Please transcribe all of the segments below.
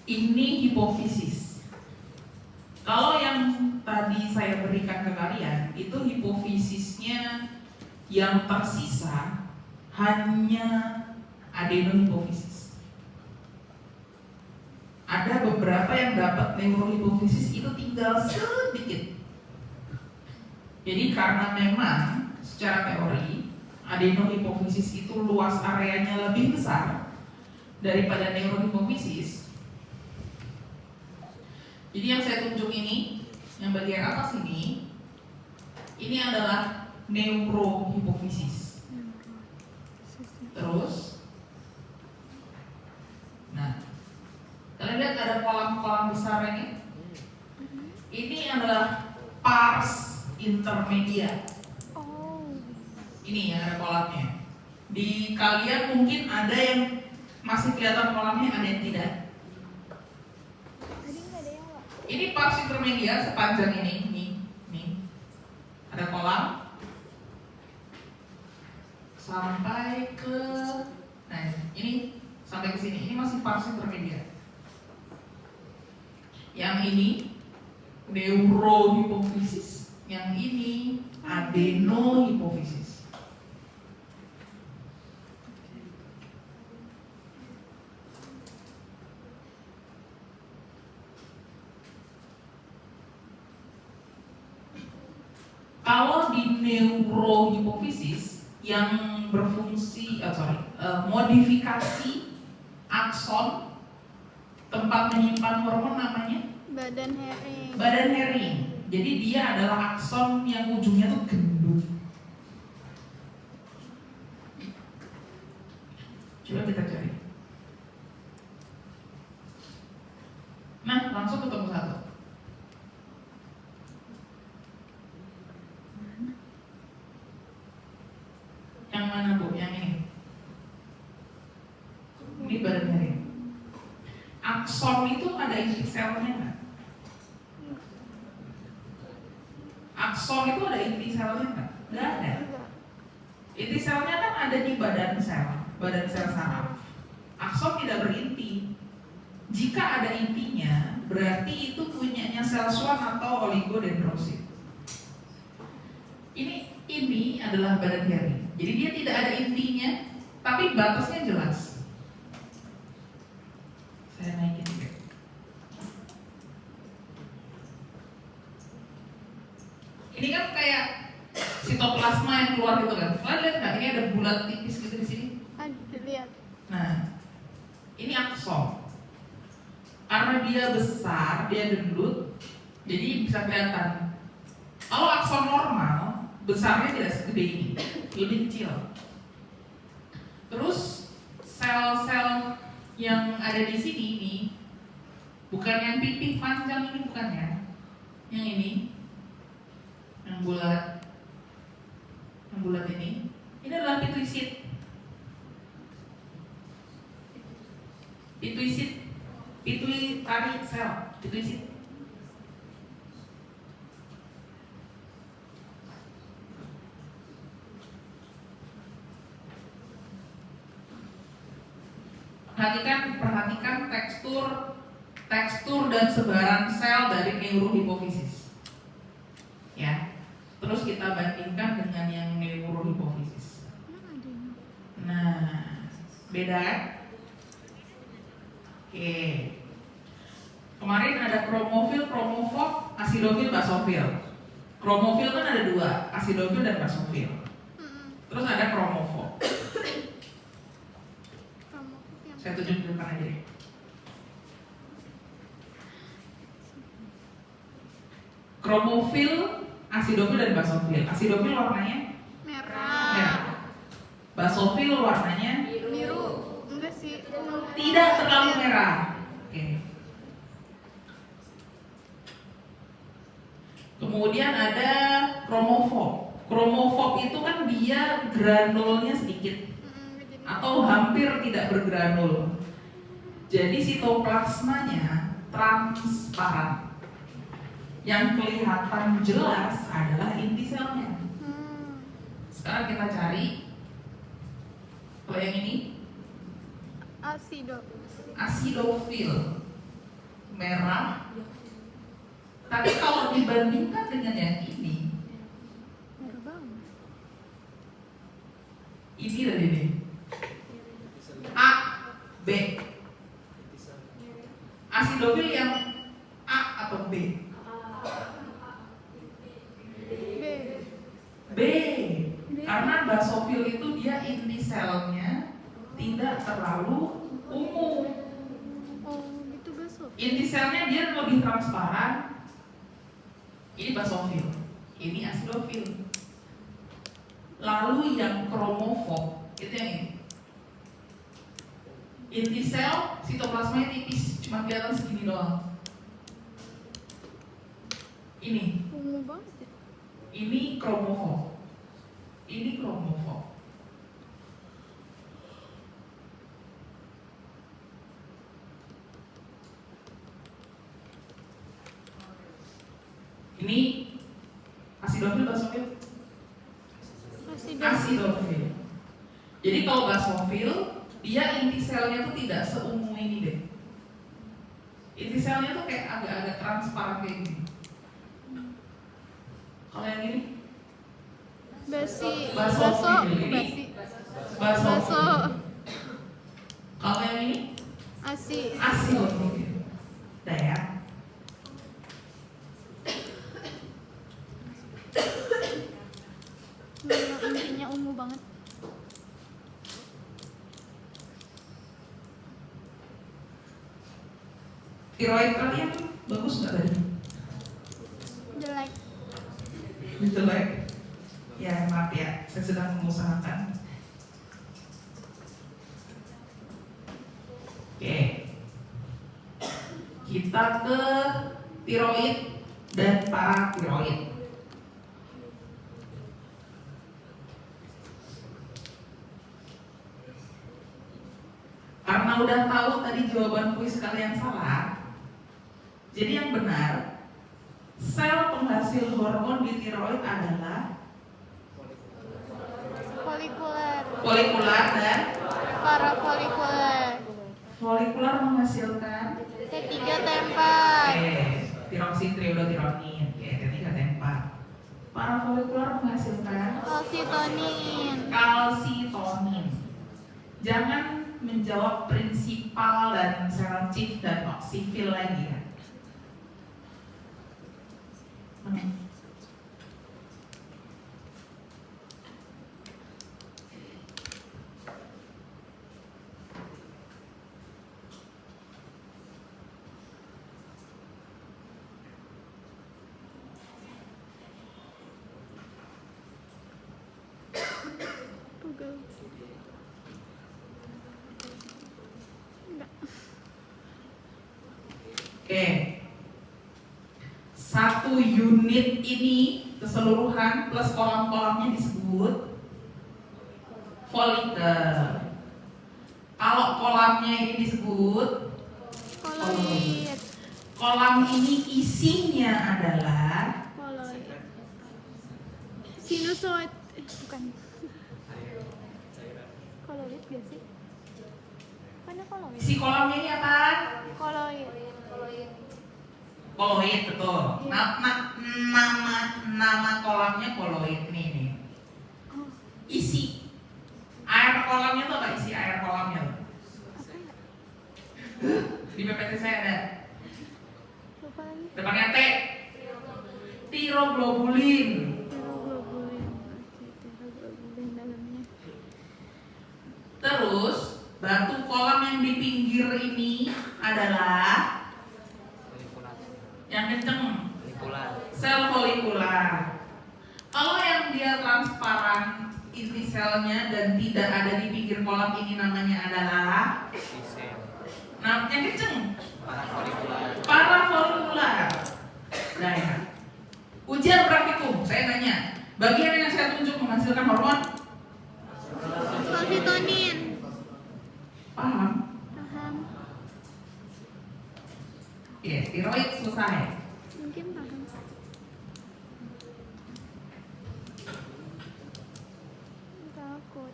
Ini hipofisis. Kalau yang tadi saya berikan ke kalian, itu hipofisisnya yang tersisa hanya adenohipofisis. Ada beberapa yang dapat neurohipofisis itu tinggal sedikit. Jadi karena memang secara teori adenohipofisis itu luas areanya lebih besar daripada neurohipofisis. Jadi yang saya tunjuk ini, yang bagian atas ini adalah neurohipofisis. Terus, nah, kalian lihat ada kolam-kolam besar ini. Ini adalah pars intermedia. Ini yang ada kolamnya. Di kalian mungkin ada yang masih kelihatan kolamnya, ada yang tidak. Ini pars intermedia sepanjang ini, nih. Ada kolam sampai ke, nah ini sampai ke sini. Ini masih pars intermedia. Yang ini neurohipofisis, yang ini adenohipofisis. Kalau di neurohipofisis yang berfungsi, modifikasi akson, tempat menyimpan hormon namanya badan Hering. Jadi dia adalah akson yang ujungnya tuh gendut. Coba kita cari. Nah, langsung ketemu satu. Yang mana Bu? Yang ini. Ini badan Hering. Akson itu ada inti selnya nggak? Akson itu ada inti selnya nggak? Nggak ada. Inti selnya kan ada di badan sel saraf. Akson tidak berinti. Jika ada intinya, berarti itu punyanya sel swan atau oligodendrosit. Ini adalah badan Hering. Jadi dia tidak ada intinya, tapi batasnya jelas. Saya naikin juga. Ini kan kayak sitoplasma yang keluar gitu kan. Kalian lihat nggak? Ini ada bulat tipis gitu di sini. Lihat. Nah, ini akson. Karena dia besar, dia gendut, jadi bisa kelihatan. Kalau akson normal, besarnya tidak segede ini, lebih kecil. Terus sel-sel yang ada di sini ini bukan yang pipih panjang ini, bukan ya. Yang ini, yang bulat ini adalah pituisit. Pituitary sel, pituisit. Perhatikan tekstur dan sebaran sel dari neurohipofisis. Ya. Terus kita bandingkan dengan yang neurohipofisis. Nah, beda kan? Oke. Kemarin ada kromofil, kromofob, asidofil, basofil. Kromofil kan ada dua, asidofil dan basofil. Terus ada kromofob. Saya tunjuk di depan aja deh. Kromofil, asidofil dan basofil. Asidofil warnanya merah. Basofil warnanya Biru. Enggak sih. tidak terlalu merah. Oke. Kemudian ada kromofob. Kromofob itu kan dia granulnya sedikit atau hampir tidak bergranul. Jadi sitoplasmanya transparan. Yang kelihatan jelas adalah inti selnya. Sekarang kita cari. Kalau yang ini asidofil. merah. Tapi kalau dibandingkan dengan yang ini Merah banget. dari ini A, B. Asidofil yang A atau B? B. B. Karena basofil itu dia inti selnya tidak terlalu ungu. Oh, gitu besok. Inti selnya dia lebih transparan. Ini basofil, ini asidofil. Lalu yang kromofob itu yang ini. Inti sel sitoplasmanya tipis, cuma kelihatan segini doang. Ini Ungu banget ya. Ini kromofob. Ini kromofob. Ini asidofil, basofil? Asidofil. Jadi kalau basofil, dia inti selnya tuh tidak seungu ini deh. Inti selnya tuh kayak agak-agak transparan kayak gini. Kalau yang ini? Basi. Basofil. Ini Basi. basofil. Kalau yang ini? Asi. Asidofil. Udah ya. Intinya ungu banget. Tiroid kalian bagus nggak tadi? Jelek. Jelek. Ya maaf ya, saya sedang mengusahakan. Oke, kita ke tiroid dan paratiroid. Karena udah tahu tadi jawaban kuis kalian salah, jadi yang benar sel penghasil hormon di tiroid adalah Folikuler. folikular dan Parafolikuler. folikular menghasilkan T3 T4. tiroksin triiodotironin, T3 T4. Parafolikular menghasilkan Kalsitonin. kalsitonin. Jangan menjawab prinsipal dan sel chief dan oksifil lagi ya. Google. Enggak. Oke. Satu unit ini keseluruhan plus kolam-kolamnya disebut folikel. Kalau kolamnya ini disebut Koloid. kolam ini isinya adalah Koloid. Sinusoid. Bukan. Koloid gak sih? Mana koloid? isi kolamnya ini apa? Koloid. Koloid, betul. Nama kolamnya koloid nih. Oh, Isi air kolamnya tuh apa? Isi air kolamnya tuh. apa ya? Di PPT saya ada. Lupa lagi. Depannya T. Tiroglobulin. Tiroglobulin. Oke, tiroglobulin dalamnya. Terus batu kolam yang di pinggir ini adalah yang kenceng, sel folikular. Kalau yang dia transparan inti selnya dan tidak ada di pinggir kolam ini namanya adalah yang kenceng, parafolikular. Nah ya. Ujian praktikum, saya nanya, bagian yang saya tunjuk menghasilkan hormon? Kalsitonin. Paham? Paham. Iya, tiroid selesai. Mungkin paham. Takut.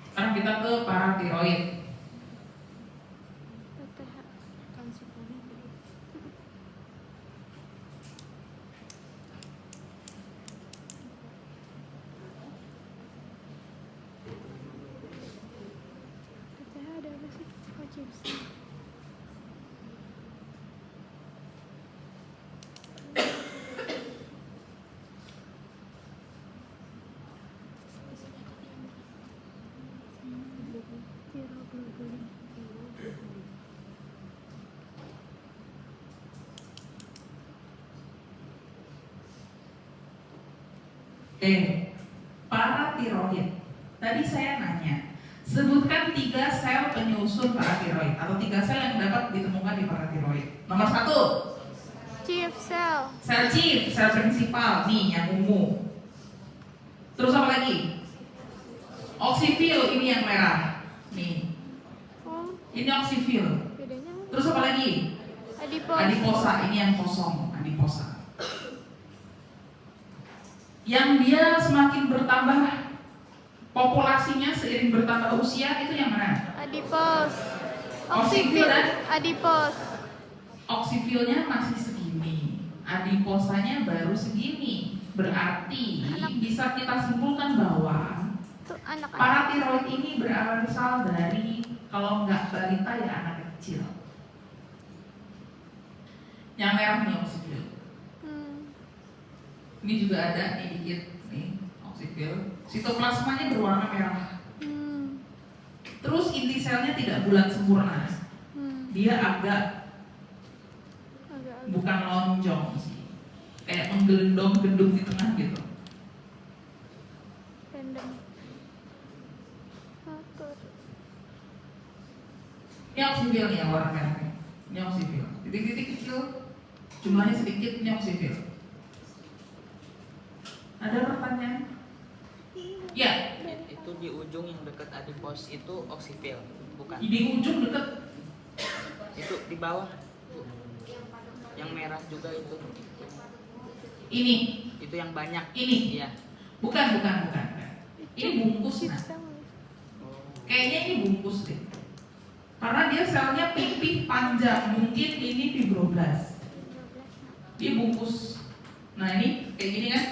Sekarang kita ke paratiroid. PT Chips. Paratiroid. Tadi saya nanya, sebutkan 3 sel penyusun paratiroid atau 3 sel yang dapat ditemukan di paratiroid. Nomor 1, Chief cell. sel chief, sel prinsipal, nih yang ungu. Terus apa lagi? Oksifil, ini yang merah. Nih, Oh, ini oksifil. bedanya apa? Terus apa lagi? Adipose. Adiposa, ini yang kosong, adiposa. Yang dia semakin bertambah populasinya seiring bertambah usia itu yang mana? Adipose. Oksifil dan Adipose. oksifilnya masih segini, adiposanya baru segini. Berarti bisa kita simpulkan bahwa Tuh anak-anak. paratiroid ini berasal dari, kalau nggak balita ya anak kecil. Yang merah nih oksifil. Ini juga ada nih dikit nih oksifil. Sitoplasmanya berwarna merah. Terus inti selnya tidak bulat sempurna. Dia agak bukan lonjong sih, kayak menggelendong-gendung di tengah gitu. Random. Atur. Ini oksifil nih yang warna merah nih. Ini oksifil. Titik-titik kecil, jumlahnya sedikit, ini oksifil. Ada pertanyaan? Ya. Itu di ujung yang dekat adipos itu oksifil, bukan? Di ujung deket. Itu di bawah. Yang merah juga itu. Ini. Itu yang banyak. Ini. Iya. Bukan. Ini bungkus Chief nah. cell. Kayaknya ini bungkus deh. Karena dia selnya pipih panjang, mungkin ini fibroblast. Dia bungkus. Nah ini kayak gini kan?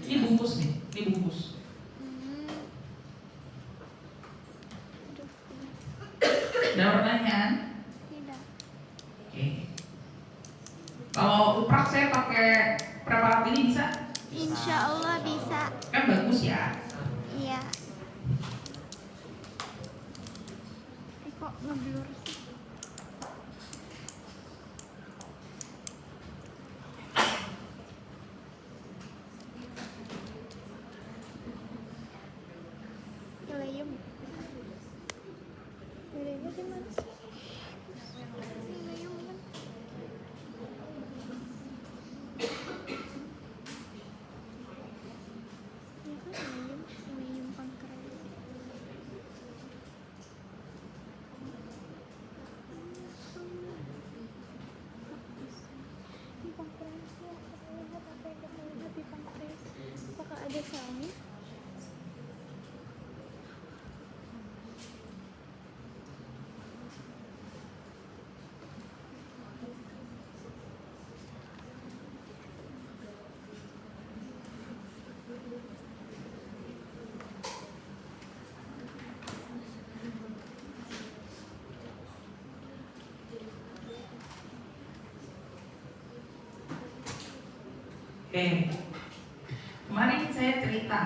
Ini bungkus nih, ini bungkus. Ada pertanyaan? Tidak. Oke. Kalau uprak saya pakai preparat ini bisa? Insya Allah bisa. Kan bagus ya. Iya. Kok ngeblur sih? Ileum. Ileum gimana sih? Ileum kan? Ya kan ileum pankreas. Ini pankreasnya, kita lihat di pankreas. Apakah ada selnya? Oke. Kemarin saya cerita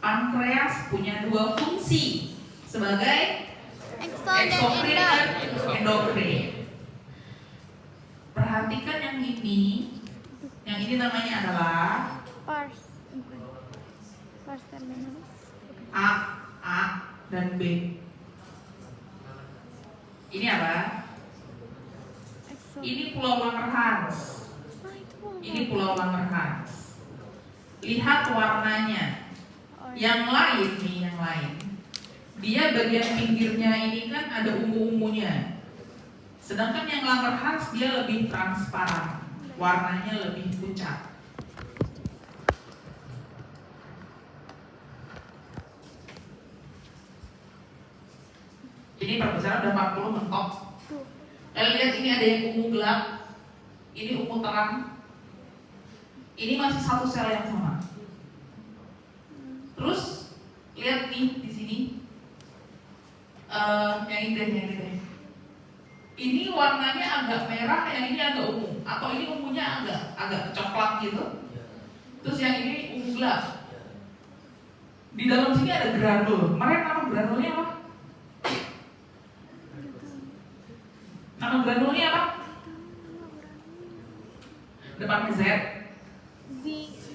pankreas punya 2 fungsi sebagai Exon dan eksokrin endo. dan endokrin. Perhatikan yang ini. Yang ini namanya adalah Pars. Pars terminalis. A dan B. Ini apa? Exon. Ini Pulau Langerhans. Ah, itu mau Ini Pulau Langerhans. Lihat warnanya. Oh, Yang lain nih, yang lain. Dia bagian pinggirnya ini kan ada ungu-ungunya. Sedangkan yang Langerhans dia lebih transparan. Warnanya lebih pucat. Ini perbesar udah 40 mentok. tuh. Kalian lihat ini ada yang ungu gelap. Ini ungu terang. Ini masih satu sel yang sama. Terus lihat nih di sini, yang ini deh. Ini warnanya agak merah, yang ini agak ungu, atau ini ungunya agak coklat gitu. Terus yang ini ungu gelap. Di dalam sini ada granul. Mereka nama granulnya apa? Nama granulnya apa? Depannya Z.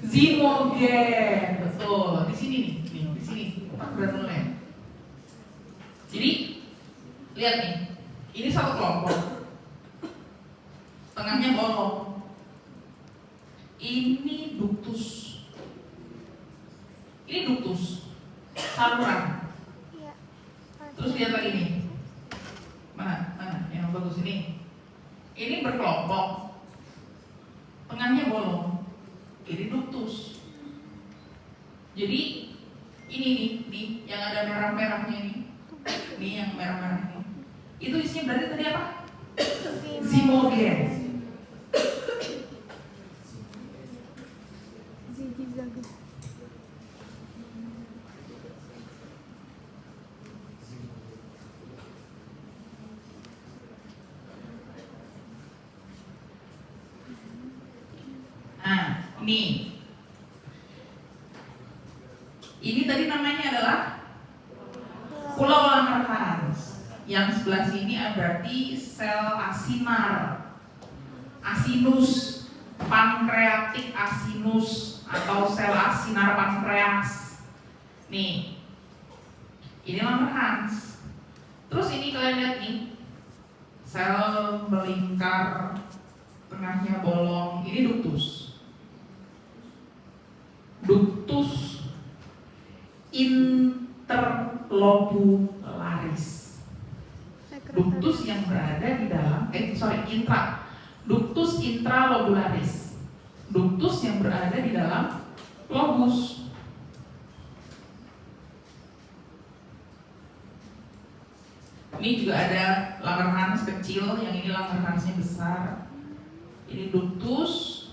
Zimogen. Betul. Di sini nih, di sini granulnya. Jadi lihat nih. Ini satu kelompok, tengahnya bolong. Ini duktus. Ini duktus, saluran. Iya. Terus lihat lagi nih. Mana yang bagus ini? Ini berkelompok, tengahnya bolong. Ini duktus. Jadi ini nih yang ada merah-merahnya ini. Nih yang merah-merah ini. Itu isinya berarti tadi apa? Zimogen. Zigizaga. Nah, nih. Ini tadi namanya adalah Pulau Langerhans. Yang sebelah sini berarti sel asinar, asinus, pankreatik asinus atau sel asinar pankreas. Nih, ini Langerhans. Terus ini kalian lihat nih, sel melingkar, tengahnya bolong. Ini duktus. Duktus interlobularis. Duktus yang berada di dalam, duktus intralobularis. Duktus yang berada di dalam lobus. Ini juga ada Langerhans kecil, yang ini Langerhansnya besar. Ini duktus.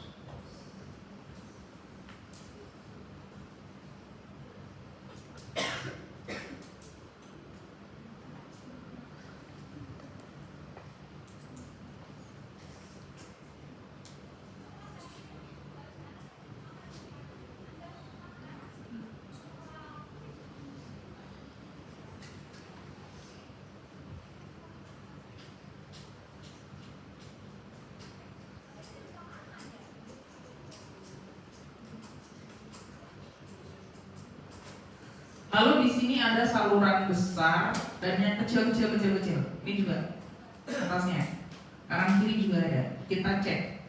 Lalu di sini ada saluran besar dan yang kecil. Ini juga atasnya, kanan kiri juga ada. Kita cek.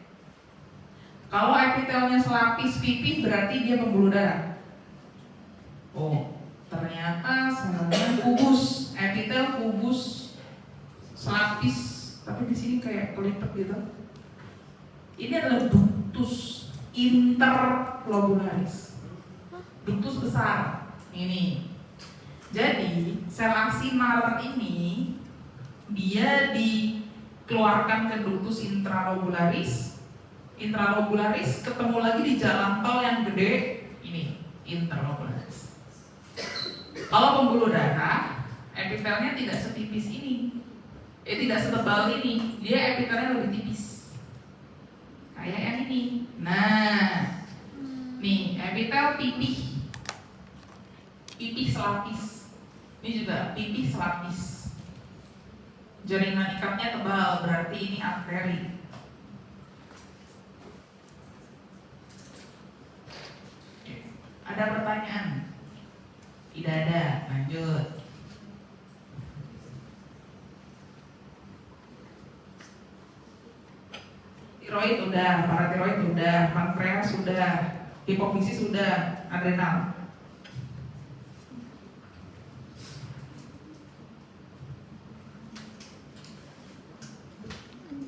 Kalau epitelnya selapis pipih berarti dia pembuluh darah. Oh, ternyata selnya kubus, epitel kubus selapis, tapi di sini kayak kelipet gitu. Ini adalah duktus interlobularis. Duktus besar. Ini. Jadi sel asinar ini dia dikeluarkan ke duktus intralobularis. Intralobularis ketemu lagi di jalan tol yang gede ini, interlobularis. Kalau pembuluh darah, epitelnya tidak setipis ini. Tidak setebal ini. Dia epitelnya lebih tipis. Kayak yang ini. Nah, nih epitel pipih. Pipih selapis. Ini juga pipih selapis. Jaringan ikatnya tebal, berarti ini arteri. Ada pertanyaan? Tidak ada, lanjut. Tiroid udah, paratiroid udah, pankreas sudah, hipofisis sudah, adrenal.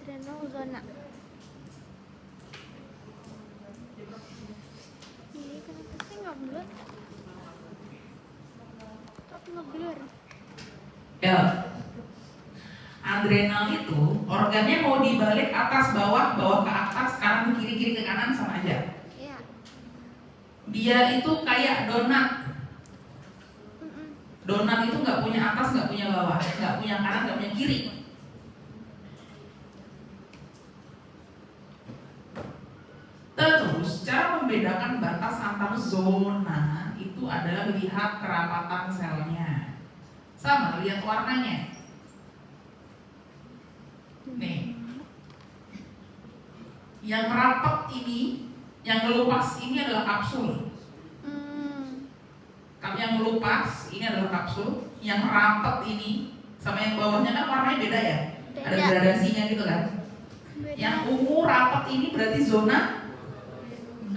Adrenal zona. Ini kenapa sih nggak blur? Tapi nggak blur. Ya, adrenal itu organnya mau dibalik atas bawah, bawah ke atas, kanan ke kiri, kiri ke kanan sama aja. Iya. Dia itu kayak donat. Donat itu nggak punya atas, nggak punya bawah, nggak punya kanan, nggak punya kiri. membedakan batas antar zona itu adalah lihat kerapatan selnya. Sama, lihat warnanya. Nih, yang rapat ini, yang melupas ini adalah kapsul. Yang melupas ini adalah kapsul. Yang rapat ini sama yang bawahnya kan warnanya beda ya. Ada gradasinya gitu kan. Yang ungu rapat ini berarti zona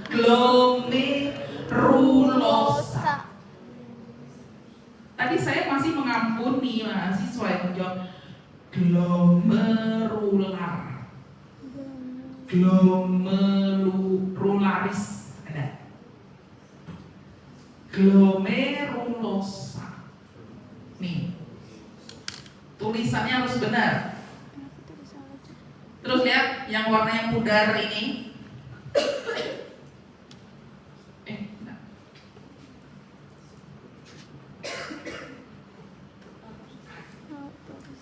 glomerulosa. Tadi saya masih mengampuni mahasiswa yang menjawab glomerular, glomerularis, ada glomerulosa. Nih, tulisannya harus benar. Terus lihat yang warnanya pudar ini.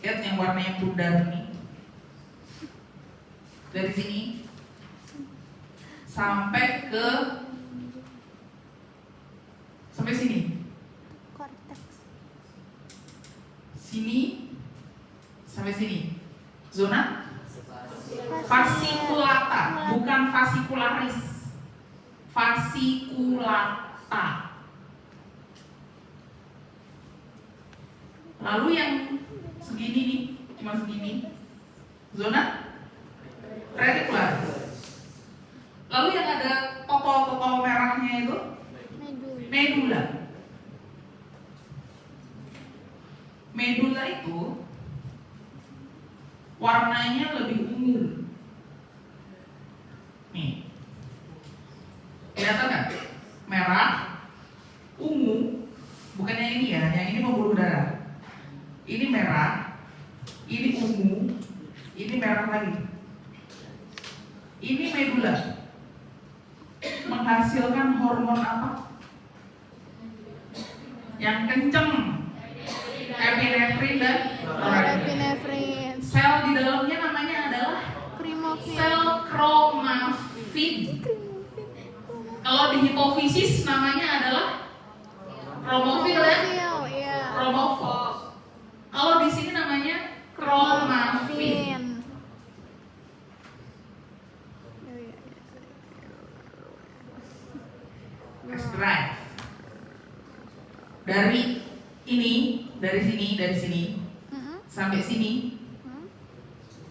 Lihat yang warnanya pudar ini. Dari sini sampai sini. Korteks. Sini sampai sini. Zona fasciculata, bukan fascicularis. Fasciculata. Lalu yang segini nih, cuma segini. Zona reticularis. Lalu yang ada totol-totol merahnya itu medula. Medula itu warnanya lebih ungu. Nih, kelihatan kan? Merah, ungu, bukan yang ini ya, yang ini pembuluh darah. Ini merah, ini ungu, ini merah lagi. Ini medula. Menghasilkan hormon apa? Yang kenceng, epinefrin dan Norepinefrin. sel di dalamnya namanya adalah sel kromafin. Kalau di hipofisis namanya adalah kromofil ya, kromofil. Kalau di sini namanya kromafin. Drive. Dari sini sampai sini,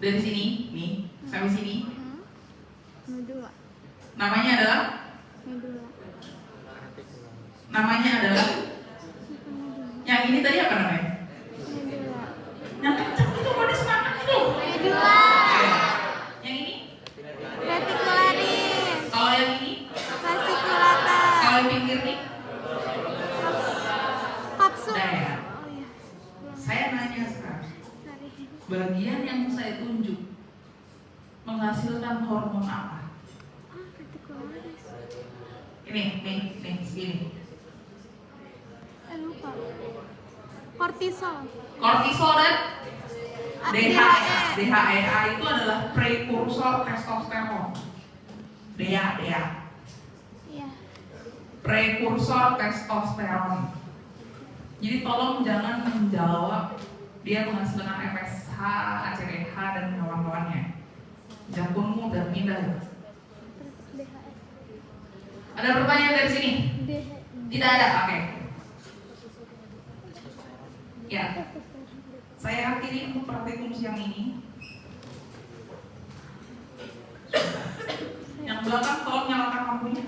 dari sini nih sampai sini. Medula. Namanya adalah yang ini tadi apa namanya? Medula. Yang kenceng itu pada semangat itu. Medula. Yang ini? Reticularis. Kalau yang ini? Fasciculata. Kalau yang pinggir nih? Kapsul. Nah ya. Oh iya. Saya nanya sekarang. Sorry. Bagian yang saya tunjuk menghasilkan hormon apa? Reticularis. Ini segini. Lupa. Kortisol. Kortisol dan DHEA. DHEA itu adalah prekursor testosteron. DHEA. Iya. Prekursor testosteron. Jadi tolong jangan menjawab dia menghasilkan FSH, ACTH dan kawan-kawannya. Jakunmu udah pindah. Terus DHS. Ada pertanyaan dari sini? Tidak ada, oke. Ya, saya akhiri untuk praktikum siang ini. Yang belakang tolong nyalakan lampunya.